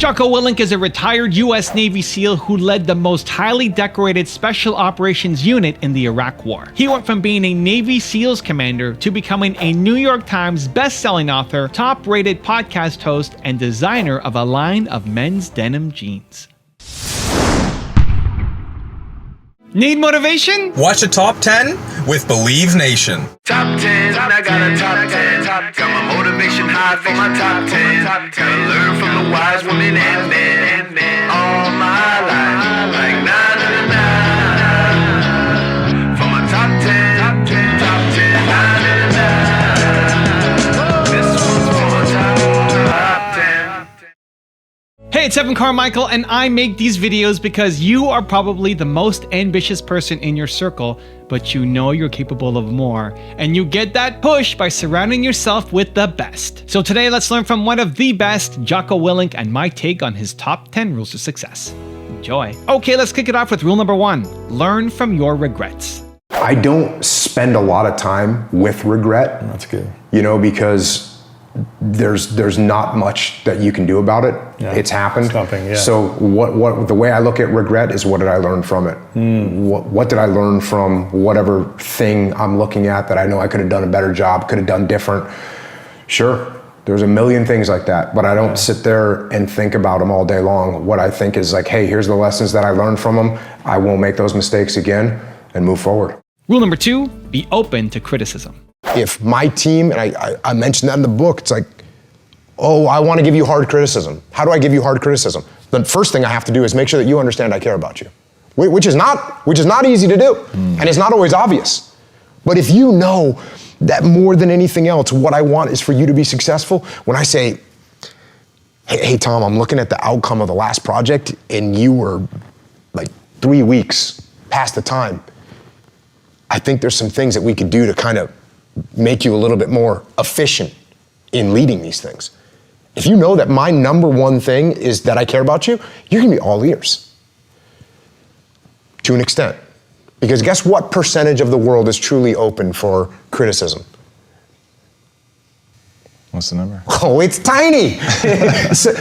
Jocko Willink is a retired US Navy SEAL who led the most highly decorated Special Operations unit in the Iraq War. He went from being a Navy SEALs commander to becoming a New York Times best-selling author, top-rated podcast host, and designer of a line of men's denim jeans. Need motivation? Watch a top 10 with Believe Nation. Top 10, I got a top 10. Got my motivation high for my top 10. Gotta learn from the wise women and men. All my life, like na na na na. For my top 10, top 10, na na na na. This one's for my top 10. Hey, it's Carmichael, and I make these videos because you are probably the most ambitious person in your circle, but you know you're capable of more, and you get that push by surrounding yourself with the best. So today, let's learn from one of the best, Jocko Willink, and my take on his top 10 rules to success. Enjoy. Okay, let's kick it off with rule number 1. Learn from your regrets. I don't spend a lot of time with regret. That's good. You know, because there's not much that you can do about it. Yeah. It's happened. Something, yeah. So what the way I look at regret is, what did I learn from it? What did I learn from whatever thing I'm looking at that I know I could have done a better job, could have done different? Sure, there's a million things like that, but I don't sit there and think about them all day long. What I think is like, hey, here's the lessons that I learned from them. I won't make those mistakes again and move forward. Rule number 2, be open to criticism. If my team, and I mentioned that in the book, it's like, oh, I want to give you hard criticism. How do I give you hard criticism? The first thing I have to do is make sure that you understand I care about you, which is not easy to do, and it's not always obvious. But if you know that more than anything else, what I want is for you to be successful, when I say, hey Tom, I'm looking at the outcome of the last project, and you were like 3 weeks past the time, I think there's some things that we could do to kind of make you a little bit more efficient in leading these things. If you know that my number one thing is that I care about you, you're gonna be all ears. To an extent. Because guess what percentage of the world is truly open for criticism? What's the number? Oh, it's tiny.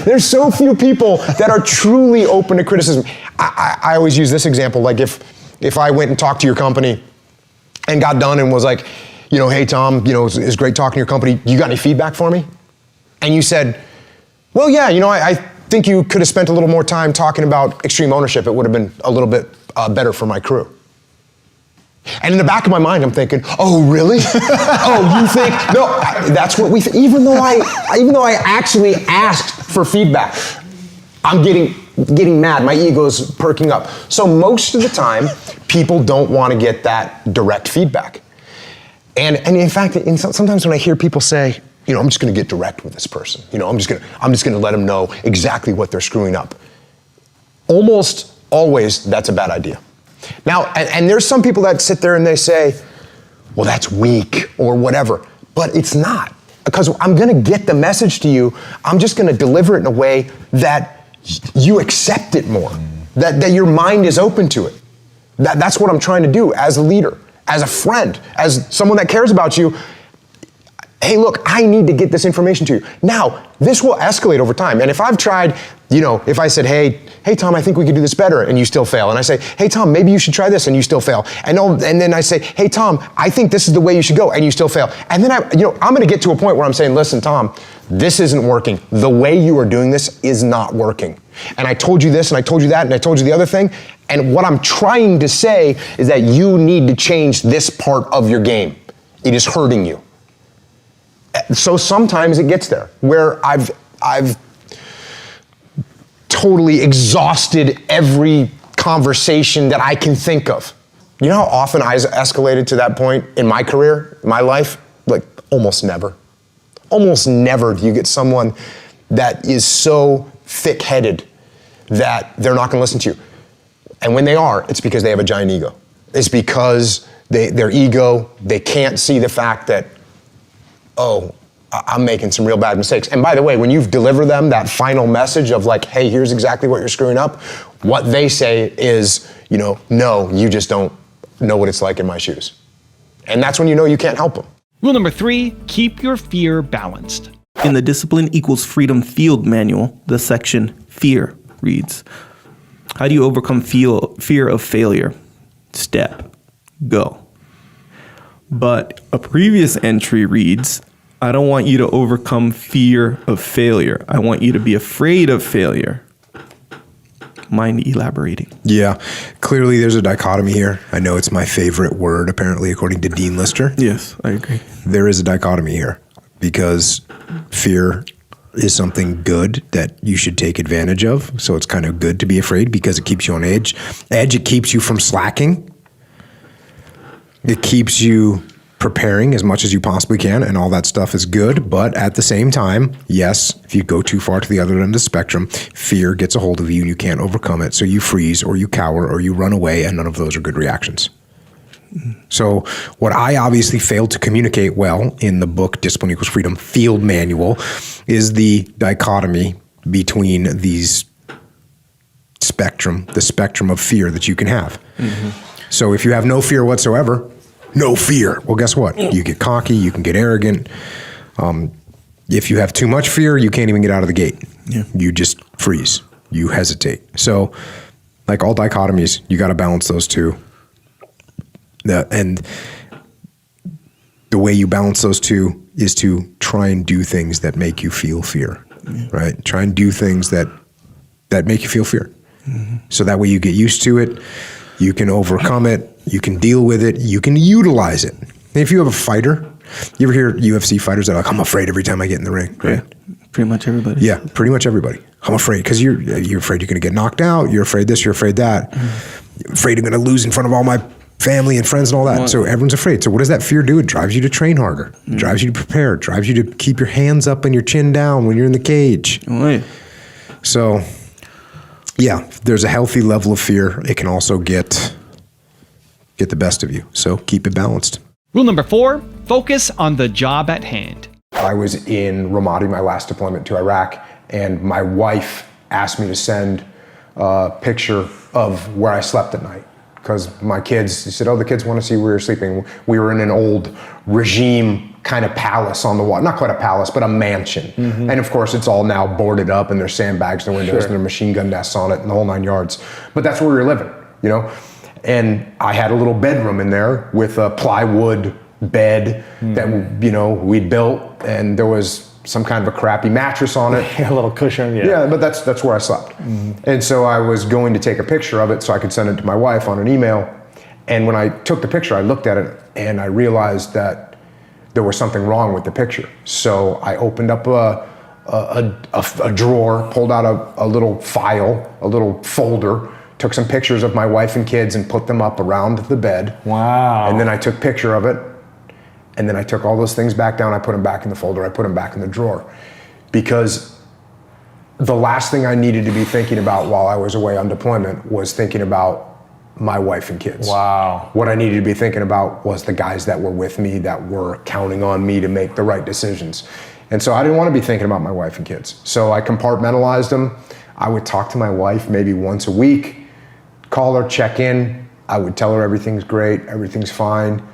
There's so few people that are truly open to criticism. I always use this example, like if I went and talked to your company and got done and was like, you know, hey Tom, you know, it's great talking to your company. You got any feedback for me? And you said, well, yeah, you know, I think you could have spent a little more time talking about extreme ownership. It would have been a little bit better for my crew. And in the back of my mind, I'm thinking, oh, really? Oh, you think? No, that's what we think. Even though I actually asked for feedback, I'm getting mad. My ego's perking up. So most of the time, people don't want to get that direct feedback. And in fact, sometimes when I hear people say, you know, I'm just going to get direct with this person. You know, I'm just going to let them know exactly what they're screwing up. Almost always, that's a bad idea. Now, and there's some people that sit there and they say, well, that's weak or whatever, but it's not, because I'm going to get the message to you. I'm just going to deliver it in a way that you accept it more, that your mind is open to it. That's what I'm trying to do as a leader, as a friend, as someone that cares about you. Hey, look, I need to get this information to you. Now, this will escalate over time. And if I've tried, you know, if I said, hey Tom, I think we could do this better, and you still fail. And I say, hey Tom, maybe you should try this, and you still fail. And then I say, hey Tom, I think this is the way you should go, and you still fail. And then I'm gonna get to a point where I'm saying, listen, Tom, this isn't working. The way you are doing this is not working. And I told you this, and I told you that, and I told you the other thing. And what I'm trying to say is that you need to change this part of your game. It is hurting you. So sometimes it gets there, where I've totally exhausted every conversation that I can think of. You know how often I escalated to that point in my career, in my life? Like almost never. Almost never do you get someone that is so thick-headed that they're not gonna listen to you. And when they are, it's because they have a giant ego. It's because their ego, they can't see the fact that, oh, I'm making some real bad mistakes. And by the way, when you've delivered them that final message of like, hey, here's exactly what you're screwing up, what they say is, you know, no, you just don't know what it's like in my shoes. And that's when you know you can't help them. Rule number 3, keep your fear balanced. In the Discipline Equals Freedom Field Manual, the section fear reads, how do you overcome fear of failure? Step, go. But a previous entry reads, I don't want you to overcome fear of failure. I want you to be afraid of failure. Mind elaborating? Yeah, clearly there's a dichotomy here. I know it's my favorite word, apparently, according to Dean Lister. Yes, I agree. There is a dichotomy here because fear is something good that you should take advantage of. So it's kind of good to be afraid because it keeps you on edge. It keeps you from slacking. It keeps you preparing as much as you possibly can, and all that stuff is good. But at the same time, yes, if you go too far to the other end of the spectrum, fear gets a hold of you and you can't overcome it. So you freeze or you cower or you run away, and none of those are good reactions. So what I obviously failed to communicate well in the book Discipline Equals Freedom Field Manual is the dichotomy between the spectrum of fear that you can have. So if you have no fear whatsoever, no fear. Well, guess what? You get cocky, you can get arrogant. If you have too much fear, you can't even get out of the gate. Yeah. You just freeze. You hesitate. So like all dichotomies, you got to balance those two. And the way you balance those two is to try and do things that make you feel fear, right? Try and do things that make you feel fear. So that way you get used to it. You can overcome it. You can deal with it. You can utilize it. And if you have a fighter, you ever hear UFC fighters that are like, I'm afraid every time I get in the ring, right? Yeah, pretty much everybody. Yeah, pretty much everybody. I'm afraid because you're afraid you're going to get knocked out. You're afraid this, you're afraid that. You're afraid you're going to lose in front of all my family and friends and all that. Well, so everyone's afraid. So what does that fear do? It drives you to train harder. It drives you to prepare. It drives you to keep your hands up and your chin down when you're in the cage. Oh, yeah. So yeah, there's a healthy level of fear. It can also get the best of you. So keep it balanced. Rule number 4, focus on the job at hand. I was in Ramadi, my last deployment to Iraq, and my wife asked me to send a picture of where I slept at night. Because my kids, he said, the kids want to see where you're sleeping. We were in an old regime kind of palace on the wall. Not quite a palace, but a mansion. And of course, it's all now boarded up and there's sandbags in the windows and there are machine gun nests on it and the whole 9 yards. But that's where we were living, you know? And I had a little bedroom in there with a plywood bed that, you know, we'd built, and there was some kind of a crappy mattress on it. A little cushion, yeah. Yeah, but that's where I slept. And so I was going to take a picture of it so I could send it to my wife on an email. And when I took the picture, I looked at it and I realized that there was something wrong with the picture. So I opened up a drawer, pulled out a little file, a little folder, took some pictures of my wife and kids and put them up around the bed. Wow. And then I took a picture of it. And then I took all those things back down. I put them back in the folder. I put them back in the drawer. Because the last thing I needed to be thinking about while I was away on deployment was thinking about my wife and kids. Wow. What I needed to be thinking about was the guys that were with me, that were counting on me to make the right decisions. And so I didn't want to be thinking about my wife and kids. So I compartmentalized them. I would talk to my wife maybe once a week, call her, check in. I would tell her everything's great, everything's fine.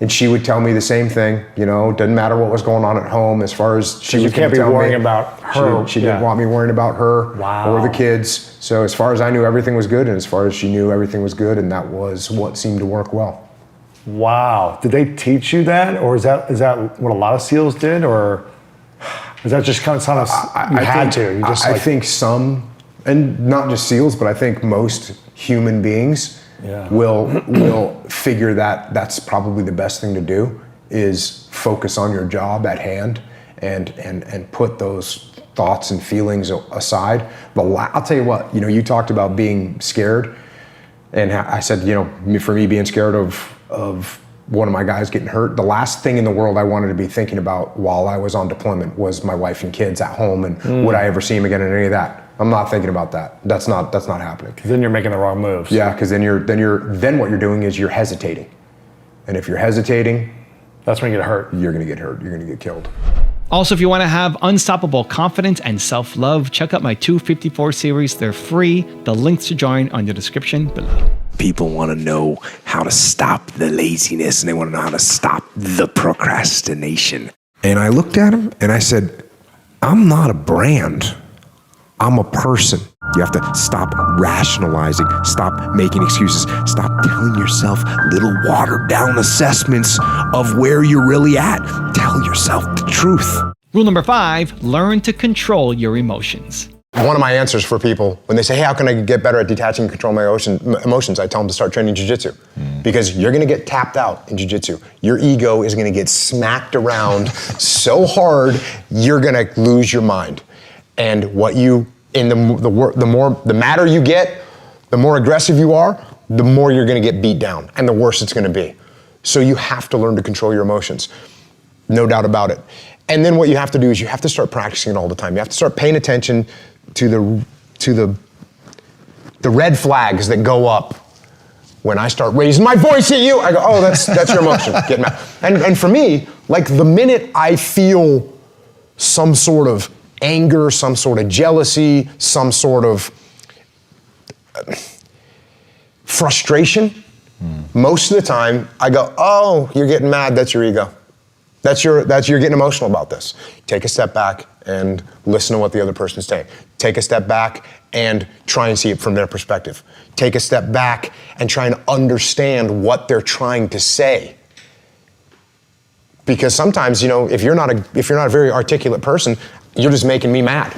And she would tell me the same thing, you know, doesn't matter what was going on at home as far as she was can't be worrying about her. She didn't want me worrying about her or the kids. So as far as I knew, everything was good, and as far as she knew, everything was good, and that was what seemed to work well. Wow. Did they teach you that, or is that what a lot of SEALs did, or is that just kind of something I think some, and not just SEALs, but I think most human beings will figure that that's probably the best thing to do, is focus on your job at hand and put those thoughts and feelings aside. But I'll tell you what, you know, you talked about being scared, and I said, you know, for me being scared of one of my guys getting hurt, the last thing in the world I wanted to be thinking about while I was on deployment was my wife and kids at home, and would I ever see them again, and any of that. I'm not thinking about that. That's not happening. Then you're making the wrong moves. Yeah, because then what you're doing is you're hesitating. And if you're hesitating, that's when you get hurt. You're gonna get hurt. You're gonna get killed. Also, if you want to have unstoppable confidence and self-love, check out my 254 series. They're free. The links to join are in the description below. People want to know how to stop the laziness, and they want to know how to stop the procrastination. And I looked at him and I said, I'm not a brand. I'm a person. You have to stop rationalizing, stop making excuses, stop telling yourself little watered down assessments of where you're really at. Tell yourself the truth. Rule number 5, learn to control your emotions. One of my answers for people when they say, hey, how can I get better at detaching and control my emotions? I tell them to start training jiu-jitsu. Because you're gonna get tapped out in jiu-jitsu. Your ego is gonna get smacked around so hard, you're gonna lose your mind. And the madder you get, the more aggressive you are, the more you're gonna get beat down and the worse it's gonna be. So you have to learn to control your emotions. No doubt about it. And then what you have to do is you have to start practicing it all the time. You have to start paying attention to the red flags that go up when I start raising my voice at you. I go, oh, that's your emotion, getting mad. And for me, like the minute I feel some sort of anger, some sort of jealousy, some sort of frustration, most of the time I go, oh, you're getting mad, that's your ego. You're getting emotional about this. Take a step back and listen to what the other person's saying. Take a step back and try and see it from their perspective. Take a step back and try and understand what they're trying to say. Because sometimes, if you're not a very articulate person, you're just making me mad.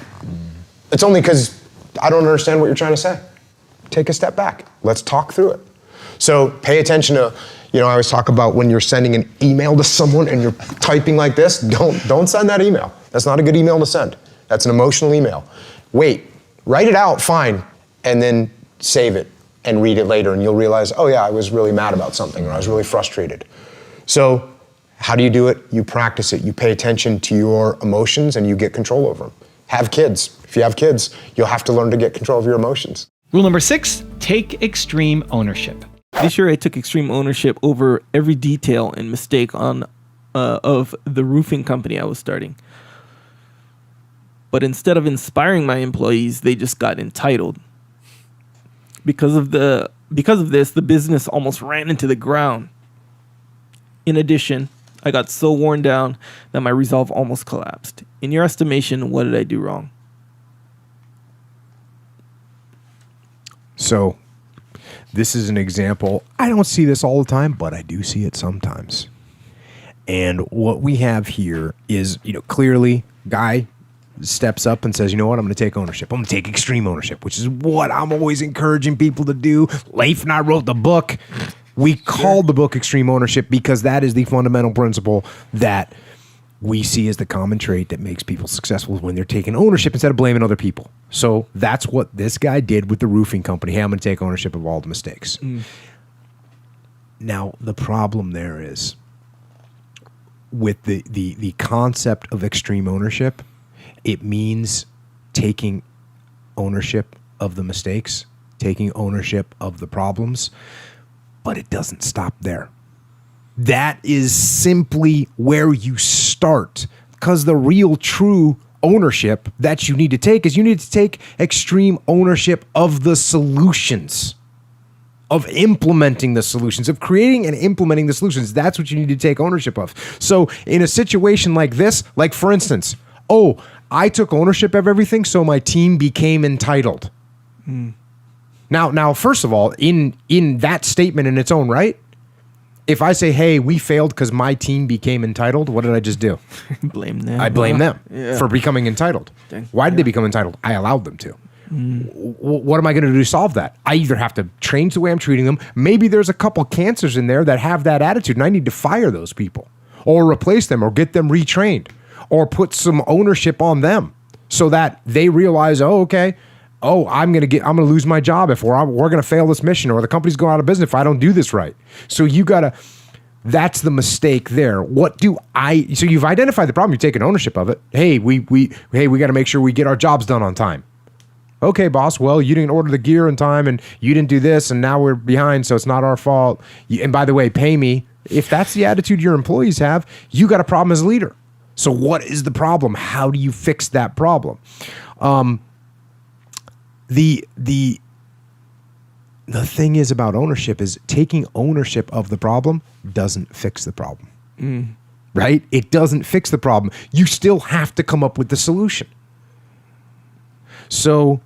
It's only because I don't understand what you're trying to say. Take a step back. Let's talk through it. So pay attention to, I always talk about when you're sending an email to someone and you're typing like this, don't send that email. That's not a good email to send. That's an emotional email. Wait, write it out, fine, and then save it and read it later and you'll realize, oh yeah, I was really mad about something or I was really frustrated. So how do you do it? You practice it. You pay attention to your emotions and you get control over them. Have kids. If you have kids, you'll have to learn to get control of your emotions. Rule number 6, take extreme ownership. This year I took extreme ownership over every detail and mistake of the roofing company I was starting. But instead of inspiring my employees, they just got entitled. Because of this, the business almost ran into the ground. In addition, I got so worn down that my resolve almost collapsed. In your estimation, what did I do wrong? So, this is an example. I don't see this all the time, but I do see it sometimes. And what we have here is, clearly, guy steps up and says, you know what, I'm going to take ownership. I'm going to take extreme ownership, which is what I'm always encouraging people to do. Leif and I wrote the book. We called the book Extreme Ownership because that is the fundamental principle that we see as the common trait that makes people successful when they're taking ownership instead of blaming other people. So that's what this guy did with the roofing company. Hey, I'm going to take ownership of all the mistakes. Now, the problem there is with the concept of extreme ownership, it means taking ownership of the mistakes, taking ownership of the problems, but it doesn't stop there. That is simply where you start, because the real true ownership that you need to take is you need to take extreme ownership of the solutions, of implementing the solutions, of creating and implementing the solutions. That's what you need to take ownership of. So in a situation like this, like for instance, I took ownership of everything, so my team became entitled. Now, first of all, in that statement in its own right, if I say, hey, we failed because my team became entitled, what did I just do? Blame them. I blame them for becoming entitled. Dang. Why did they become entitled? I allowed them to. What am I going to do to solve that? I either have to change the way I'm treating them. Maybe there's a couple cancers in there that have that attitude, and I need to fire those people or replace them or get them retrained or put some ownership on them so that they realize, I'm gonna lose my job if we're gonna fail this mission, or the company's going out of business if I don't do this right. So that's the mistake there. So you've identified the problem, you've taken ownership of it. Hey, we gotta make sure we get our jobs done on time. Okay, boss, well, you didn't order the gear in time and you didn't do this and now we're behind, so it's not our fault. And by the way, pay me. If that's the attitude your employees have, you got a problem as a leader. So what is the problem? How do you fix that problem? The thing is about ownership is taking ownership of the problem doesn't fix the problem, right? It doesn't fix the problem. You still have to come up with the solution. So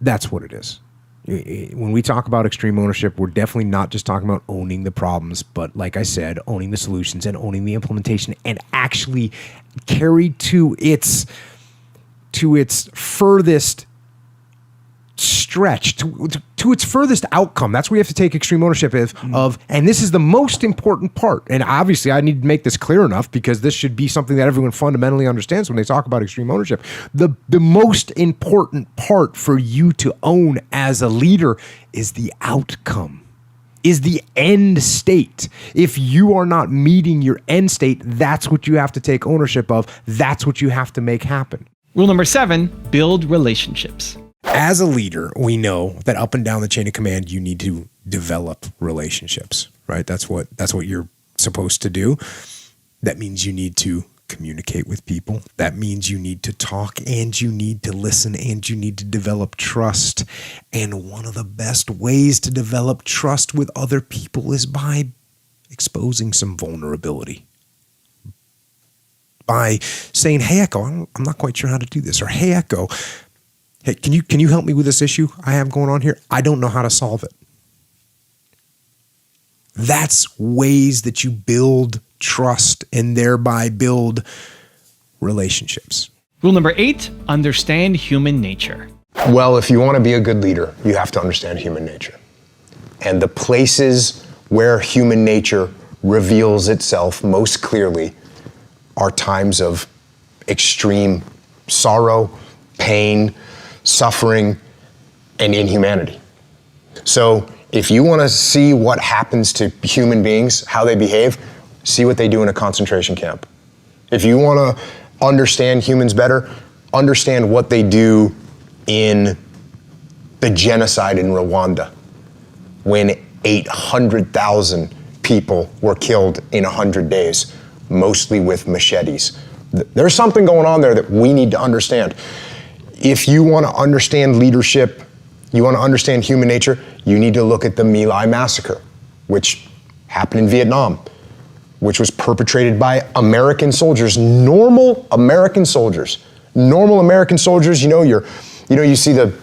That's what it is. When we talk about extreme ownership, we're definitely not just talking about owning the problems, but like I said, owning the solutions and owning the implementation, and actually carried to its furthest stretch, to its furthest outcome. That's where you have to take extreme ownership of, and this is the most important part. And obviously I need to make this clear enough, because this should be something that everyone fundamentally understands when they talk about extreme ownership. The most important part for you to own as a leader is the outcome, is the end state. If you are not meeting your end state, that's what you have to take ownership of. That's what you have to make happen. Rule number 7, build relationships. As a leader, we know that up and down the chain of command, you need to develop relationships, right? That's what you're supposed to do. That means you need to communicate with people. That means you need to talk, and you need to listen, and you need to develop trust. And one of the best ways to develop trust with other people is by exposing some vulnerability. By saying, hey, Echo, I'm not quite sure how to do this. Or, hey, Echo, hey, can you help me with this issue I have going on here? I don't know how to solve it. That's ways that you build trust and thereby build relationships. Rule number 8, understand human nature. Well, if you want to be a good leader, you have to understand human nature. And the places where human nature reveals itself most clearly are times of extreme sorrow, pain, suffering, and inhumanity. So if you want to see what happens to human beings, how they behave, see what they do in a concentration camp. If you want to understand humans better, understand what they do in the genocide in Rwanda, when 800,000 people were killed in 100 days, mostly with machetes. There's something going on there that we need to understand. If you want to understand leadership, you want to understand human nature, you need to look at the My Lai massacre, which happened in Vietnam, which was perpetrated by American soldiers, normal American soldiers. Normal American soldiers, you see the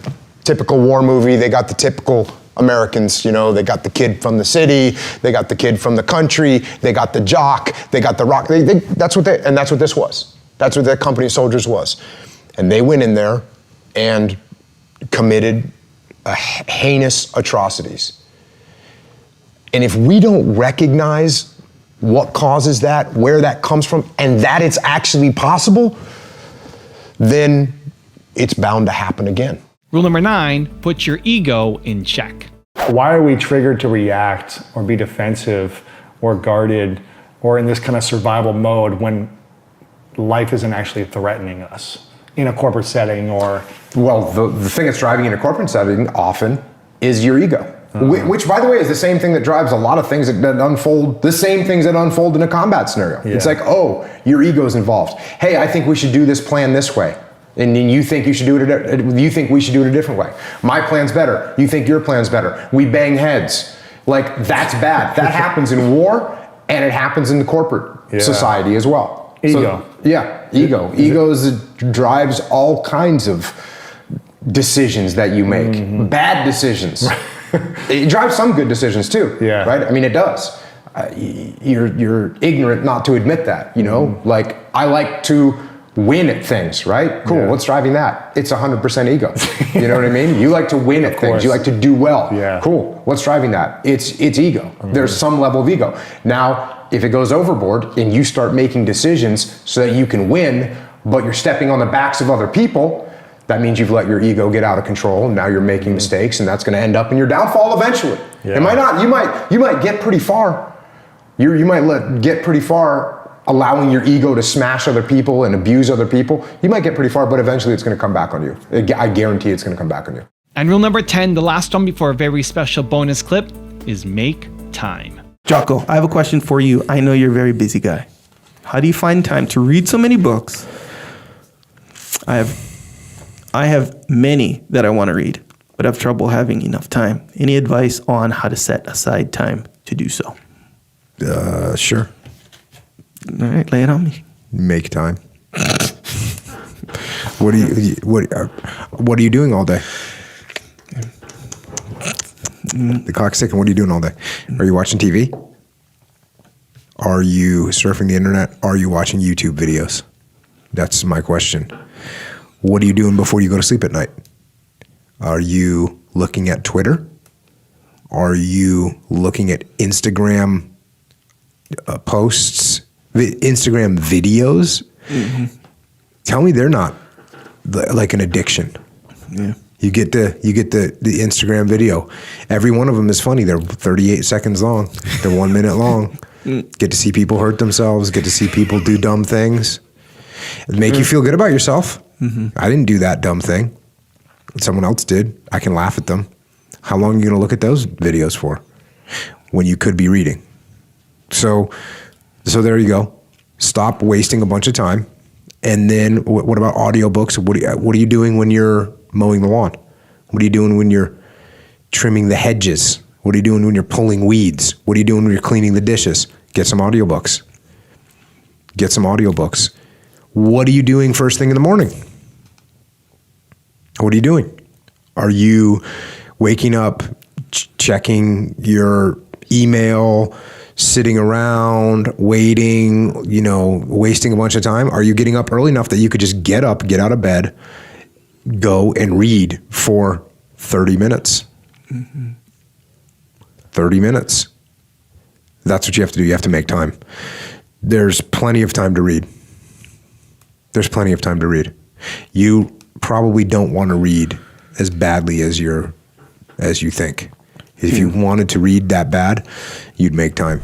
typical war movie, they got the typical Americans, they got the kid from the city, they got the kid from the country, they got the jock, they got the rock, that's what this was. That's what that company of soldiers was. And they went in there and committed heinous atrocities. And if we don't recognize what causes that, where that comes from, and that it's actually possible, then it's bound to happen again. Rule number 9, put your ego in check. Why are we triggered to react or be defensive or guarded or in this kind of survival mode when life isn't actually threatening us in a corporate setting or... Well, the thing that's driving in a corporate setting often is your ego. Which, by the way, is the same thing that drives a lot of things that unfold, the same things that unfold in a combat scenario. Yeah. It's like, oh, your ego's involved. Hey, I think we should do this plan this way. And then you think we should do it a different way. My plan's better. You think your plan's better. We bang heads. Like, that's bad. That happens in war, and it happens in the corporate society as well. Ego. Ego. Ego drives all kinds of decisions that you make. Bad decisions. It drives some good decisions too, right? I mean, it does. You're ignorant not to admit that, Like, I like to win at things, right? Cool, what's driving that? It's 100% ego. You know what I mean? You like to win at things, you like to do well. Cool, what's driving that? It's ego. There's some level of ego. Now, if it goes overboard and you start making decisions so that you can win, but you're stepping on the backs of other people, that means you've let your ego get out of control, and now you're making mistakes, and that's going to end up in your downfall eventually. It might not. You might get pretty far. You might get pretty far, allowing your ego to smash other people and abuse other people. You might get pretty far, but eventually it's going to come back on you. I guarantee it's going to come back on you. And rule number 10, the last one before a very special bonus clip, is make time. Jocko, I have a question for you. I know you're a very busy guy. How do you find time to read so many books? I have many that I want to read, but I have trouble having enough time. Any advice on how to set aside time to do so? Sure. All right, lay it on me. Make time. What are you doing all day? The clock's ticking. What are you doing all day? Are you watching TV? Are you surfing the internet? Are you watching YouTube videos? That's my question. What are you doing before you go to sleep at night? Are you looking at Twitter? Are you looking at Instagram posts, Instagram videos? Tell me they're not like an addiction. Yeah. You get the Instagram video. Every one of them is funny. They're 38 seconds long. They're 1 minute long. Get to see people hurt themselves. Get to see people do dumb things. It make you feel good about yourself. I didn't do that dumb thing. Someone else did. I can laugh at them. How long are you going to look at those videos for when you could be reading? So there you go. Stop wasting a bunch of time. And then what about audiobooks? What are you doing when you're mowing the lawn? What are you doing when you're trimming the hedges? What are you doing when you're pulling weeds? What are you doing when you're cleaning the dishes? Get some audiobooks. Get some audiobooks. What are you doing first thing in the morning? What are you doing? Are you waking up, checking your email, sitting around, waiting, wasting a bunch of time? Are you getting up early enough that you could just get up, get out of bed, go and read for 30 minutes? 30 minutes. That's what you have to do. You have to make time. There's plenty of time to read. There's plenty of time to read. You probably don't want to read as badly as you think. If you wanted to read that bad, you'd make time.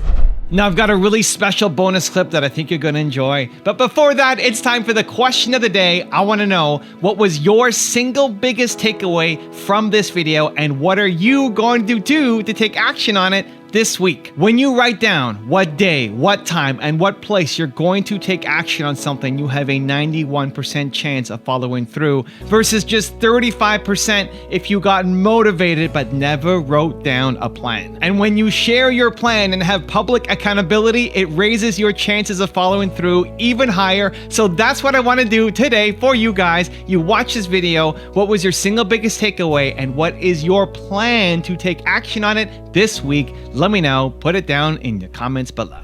Now I've got a really special bonus clip that I think you're going to enjoy. But before that, it's time for the question of the day. I want to know, what was your single biggest takeaway from this video, and what are you going to do to take action on it this week? When you write down what day, what time, and what place you're going to take action on something, you have a 91% chance of following through versus just 35% if you got motivated but never wrote down a plan. And when you share your plan and have public accountability, it raises your chances of following through even higher. So that's what I want to do today for you guys. You watch this video. What was your single biggest takeaway, and what is your plan to take action on it this week? Let me know. Put it down in the comments below.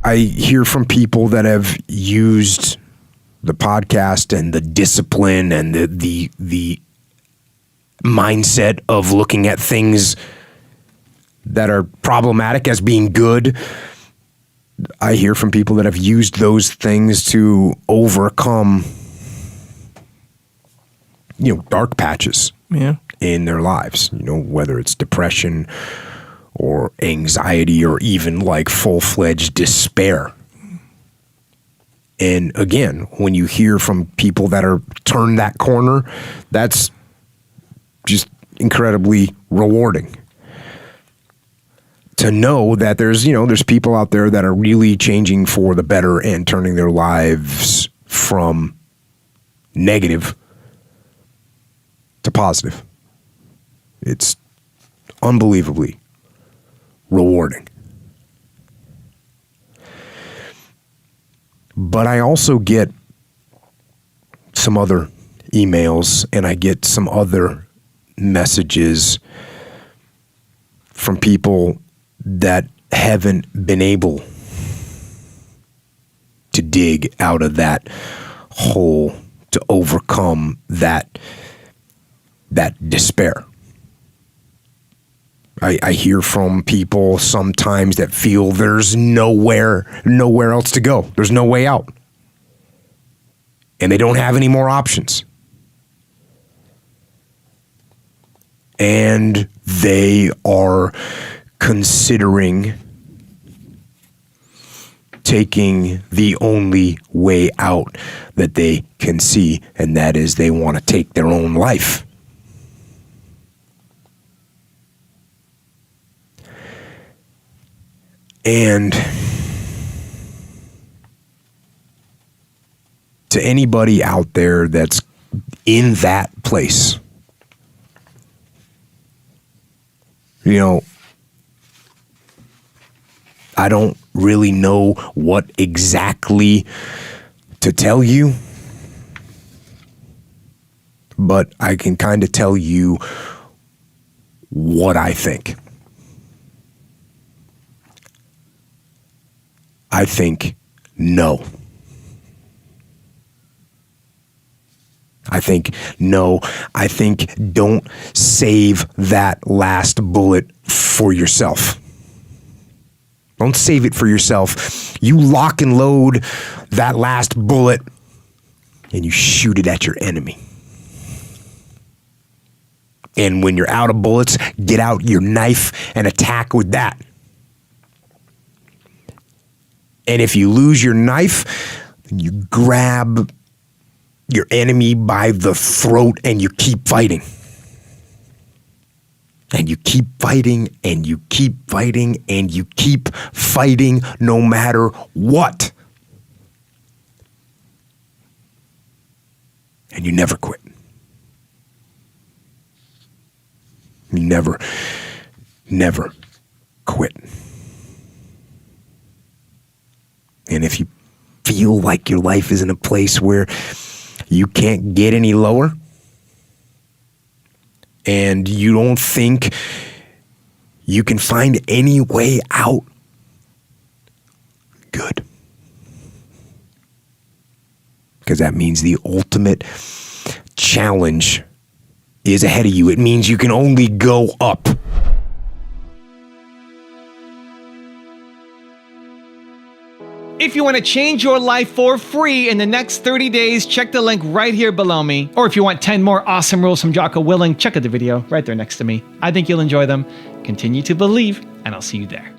I hear from people that have used the podcast and the discipline and the mindset of looking at things that are problematic as being good. I hear from people that have used those things to overcome, dark patches in their lives, whether it's depression or anxiety or even like full-fledged despair. And again, when you hear from people that are turned that corner, that's just incredibly rewarding. To know that there's people out there that are really changing for the better and turning their lives from negative to positive. It's unbelievably rewarding. But I also get some other emails and I get some other messages from people that haven't been able to dig out of that hole to overcome that despair. I hear from people sometimes that feel there's nowhere else to go. There's no way out. And they don't have any more options. And they are considering taking the only way out that they can see, and that is they want to take their own life. And to anybody out there that's in that place, I don't really know what exactly to tell you, but I can kind of tell you what I think. I think no. I think no. I think don't save that last bullet for yourself. Don't save it for yourself. You lock and load that last bullet and you shoot it at your enemy. And when you're out of bullets, get out your knife and attack with that. And if you lose your knife, then you grab your enemy by the throat and you keep fighting. And you keep fighting and you keep fighting and you keep fighting no matter what. And you never quit. You never quit. And if you feel like your life is in a place where you can't get any lower, and you don't think you can find any way out, good. Because that means the ultimate challenge is ahead of you. It means you can only go up. If you want to change your life for free in the next 30 days, check the link right here below me. Or if you want 10 more awesome rules from Jocko Willink, check out the video right there next to me. I think you'll enjoy them. Continue to believe, and I'll see you there.